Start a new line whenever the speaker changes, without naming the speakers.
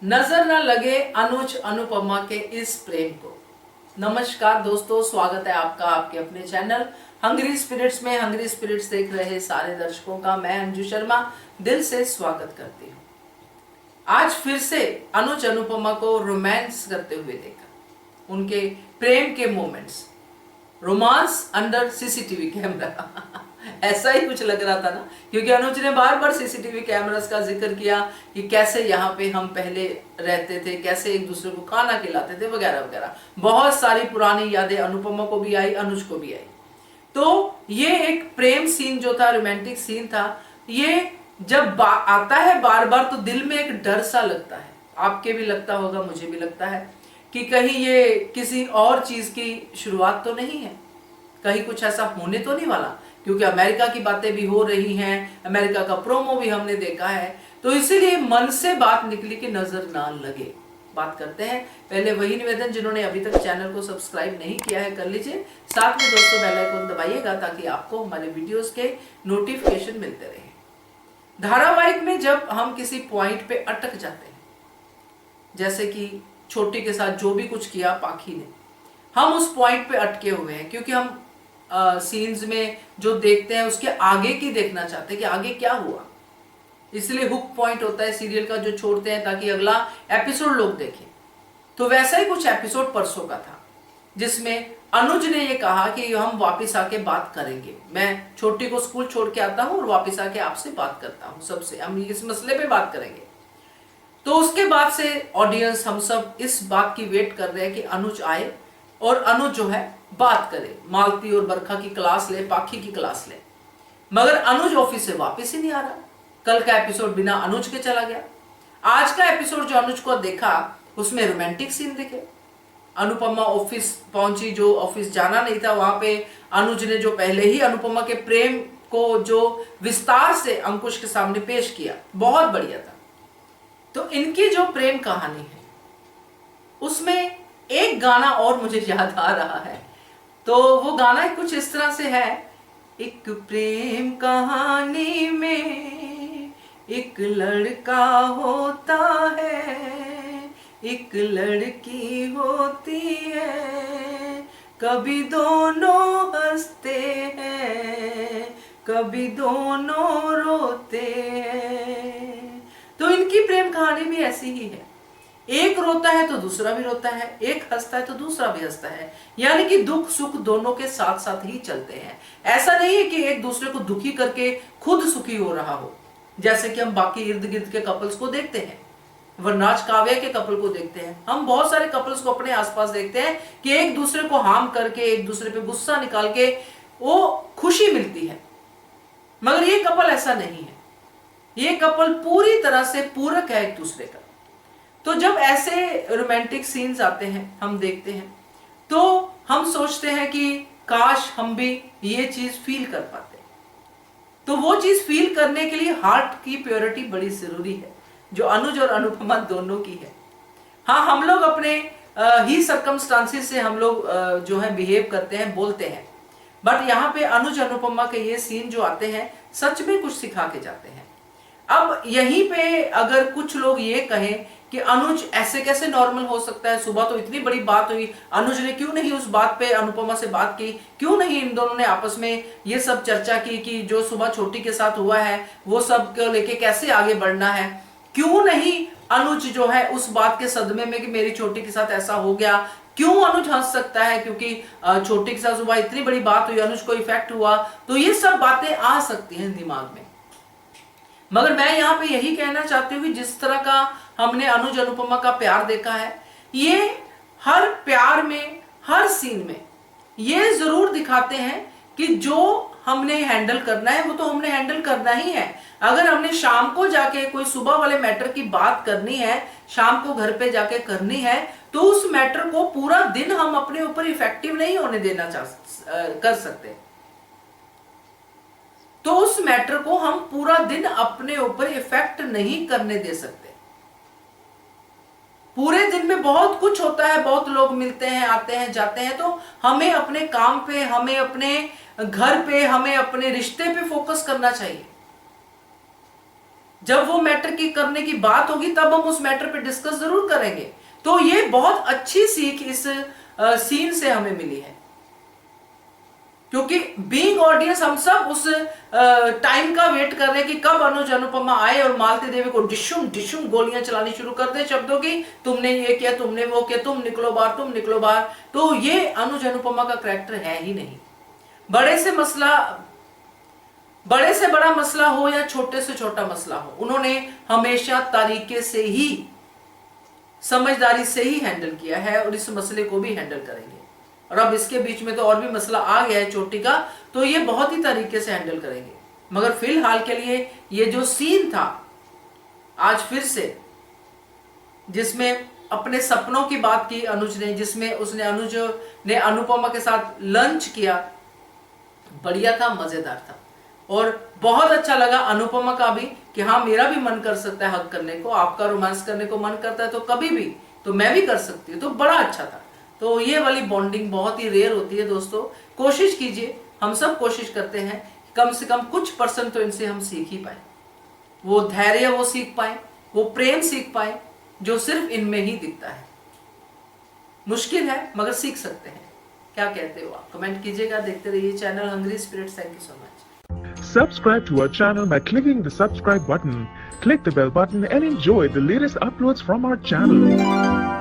नजर न लगे अनुज अनुपमा के इस प्रेम को। नमस्कार दोस्तों, स्वागत है आपका आपके अपने चैनल हंग्री स्पिरिट्स में। हंग्री स्पिरिट्स देख रहे सारे दर्शकों का मैं अंजू शर्मा दिल से स्वागत करती हूँ। आज फिर से अनुज अनुपमा को रोमांस करते हुए देखा, उनके प्रेम के moments, romance under CCTV camera ऐसा ही कुछ लग रहा था ना, क्योंकि अनुज ने बार बार सीसीटीवी कैमरास का जिक्र किया कि कैसे यहाँ पे हम पहले रहते थे, कैसे एक दूसरे को खाना खिलाते थे वगैरह वगैरह। बहुत सारी पुरानी यादें अनुपमा को भी आई, अनुज को भी आई। तो ये एक प्रेम सीन जो था, रोमांटिक सीन था, ये जब आता है बार बार तो दिल में एक डर सा लगता है। आपके भी लगता होगा, मुझे भी लगता है कि कहीं ये किसी और चीज की शुरुआत तो नहीं है, कहीं कुछ ऐसा होने तो नहीं वाला, क्योंकि अमेरिका की बातें भी हो रही हैं, अमेरिका का प्रोमो भी हमने देखा है। तो इसीलिए मन से बात निकली कि नजर ना लगे। बात करते हैं। पहले वही निवेदन, जिन्होंने अभी तक चैनल को सब्सक्राइब नहीं किया है कर लीजिए, साथ में दोस्तों बेल आइकन दबाइएगा ताकि आपको हमारे वीडियोस के नोटिफिकेशन मिलते रहे। धारावाहिक में जब हम किसी पॉइंट पे अटक जाते हैं, जैसे कि छोटी के साथ जो भी कुछ किया पाखी ने, हम उस पॉइंट पे अटके हुए हैं क्योंकि हम सीन्स में जो देखते हैं उसके आगे की देखना चाहते हैं कि आगे क्या हुआ। इसलिए हुक पॉइंट होता है सीरियल का, जो छोड़ते हैं ताकि अगला एपिसोड लोग देखें। तो वैसा ही कुछ एपिसोड परसों का था, जिसमें अनुज ने ये कहा कि हम वापस आके बात करेंगे, मैं छोटी को स्कूल छोड़ के आता हूं और वापस आके आपसे बात करता हूं, सबसे हम इस मसले पे बात करेंगे। तो उसके बाद से ऑडियंस, हम सब इस बात की वेट कर रहे हैं कि अनुज आए और अनुज जो है बात करे, मालती और बरखा की क्लास ले, पाखी की क्लास ले। मगर अनुज ऑफिस से वापस ही नहीं आ रहा। कल का एपिसोड बिना अनुज के चला गया। आज का एपिसोड जो अनुज को देखा उसमें रोमांटिक सीन दिखे। अनुपमा ऑफिस पहुंची, जो ऑफिस जाना नहीं था वहां पे अनुज ने जो पहले ही अनुपमा के प्रेम को जो विस्तार से अंकुश के सामने पेश किया, बहुत बढ़िया था। तो इनकी जो प्रेम कहानी है उसमें एक गाना और मुझे याद आ रहा है। तो वो गाना कुछ इस तरह से है, एक प्रेम कहानी में एक लड़का होता है, एक लड़की होती है, कभी दोनों हंसते हैं, कभी दोनों रोते हैं। तो इनकी प्रेम कहानी भी ऐसी ही है, एक रोता है तो दूसरा भी रोता है, एक हंसता है तो दूसरा भी हंसता है, यानी कि दुख सुख दोनों के साथ साथ ही चलते हैं। ऐसा नहीं है कि एक दूसरे को दुखी करके खुद सुखी हो रहा हो, जैसे कि हम बाकी इर्द गिर्द के कपल्स को देखते हैं, वरनाज काव्या के कपल को देखते हैं, हम बहुत सारे कपल्स को अपने आसपास देखते हैं कि एक दूसरे को हार्म करके, एक दूसरे पे गुस्सा निकाल के वो खुशी मिलती है। मगर ये कपल ऐसा नहीं है, ये कपल पूरी तरह से पूरक है एक दूसरे का। तो जब ऐसे रोमांटिक सीन्स आते हैं, हम देखते हैं, तो हम सोचते हैं कि काश हम भी ये चीज फील कर पाते। तो वो चीज फील करने के लिए हार्ट की प्योरिटी बड़ी जरूरी है, जो अनुज और अनुपमा दोनों की है। हाँ, हम लोग अपने ही सर्कमस्टांसिस से हम लोग जो है बिहेव करते हैं, बोलते हैं, बट यहाँ पे अनुज अनुपमा के ये सीन जो आते हैं सच में कुछ सिखा के जाते हैं। अब यहीं पे अगर कुछ लोग ये कहें कि अनुज ऐसे कैसे नॉर्मल हो सकता है, सुबह तो इतनी बड़ी बात हुई, अनुज ने क्यों नहीं उस बात पे अनुपमा से बात की, क्यों नहीं इन दोनों ने आपस में ये सब चर्चा की कि जो सुबह छोटी के साथ हुआ है वो सब को लेके कैसे आगे बढ़ना है, क्यों नहीं अनुज जो है उस बात के सदमे में कि मेरी छोटी के साथ ऐसा हो गया, क्यों अनुज हंस सकता है क्योंकि छोटी के साथ सुबह इतनी बड़ी बात हुई, अनुज को इफेक्ट हुआ। तो ये सब बातें आ सकती हैं दिमाग में। मगर मैं यहाँ पे यही कहना चाहती हूँ कि जिस तरह का हमने अनुज अनुपमा का प्यार देखा है, ये हर प्यार में, हर सीन में ये जरूर दिखाते हैं कि जो हमने हैंडल करना है वो तो हमने हैंडल करना ही है। अगर हमने शाम को जाके कोई सुबह वाले मैटर की बात करनी है, शाम को घर पे जाके करनी है, तो उस मैटर को पूरा दिन हम अपने ऊपर इफेक्टिव नहीं होने देना कर सकते। तो उस मैटर को हम पूरा दिन अपने ऊपर इफेक्ट नहीं करने दे सकते। पूरे दिन में बहुत कुछ होता है, बहुत लोग मिलते हैं, आते हैं, जाते हैं, तो हमें अपने काम पे, हमें अपने घर पे, हमें अपने रिश्ते पे फोकस करना चाहिए। जब वो मैटर की करने की बात होगी तब हम उस मैटर पे डिस्कस जरूर करेंगे। तो ये बहुत अच्छी सीख इस सीन से हमें मिली है, क्योंकि बीइंग ऑडियंस हम सब उस टाइम का वेट कर रहे हैं कि कब अनुज अनुपमा आए और मालती देवी को डिशुम डिशुम गोलियां चलानी शुरू कर दे शब्दों की, तुमने ये किया, तुमने वो किया, तुम निकलो बाहर, तुम निकलो बाहर। तो ये अनुज अनुपमा का कैरेक्टर है ही नहीं। बड़े से बड़ा मसला हो या छोटे से छोटा मसला हो, उन्होंने हमेशा तरीके से ही, समझदारी से ही हैंडल किया है और इस मसले को भी हैंडल करेंगे। और अब इसके बीच में तो और भी मसला आ गया है चोटी का, तो ये बहुत ही तरीके से हैंडल करेंगे। मगर फिलहाल के लिए ये जो सीन था आज फिर से, जिसमें अपने सपनों की बात की अनुज ने, जिसमें उसने अनुज ने अनुपमा के साथ लंच किया, बढ़िया था, मजेदार था और बहुत अच्छा लगा अनुपमा का भी कि हाँ मेरा भी मन कर सकता है हक करने को, आपका रोमांस करने को मन करता है तो कभी भी तो मैं भी कर सकती हूँ। तो बड़ा अच्छा था। तो ये वाली बॉन्डिंग बहुत ही रेयर होती है दोस्तों। कोशिश कीजिए, हम सब कोशिश करते हैं कम से कम कुछ % तो इनसे हम सीख ही पाए, वो धैर्य वो सीख पाए, वो प्रेम सीख पाए जो सिर्फ इनमें ही दिखता है। मुश्किल है मगर सीख सकते हैं। क्या कहते हो आप? कमेंट कीजिएगा। देखते रहिए channel hungry spirits. Thank you so much.
Subscribe to our channel by clicking the subscribe button. Click the bell button and enjoy the latest uploads from our channel.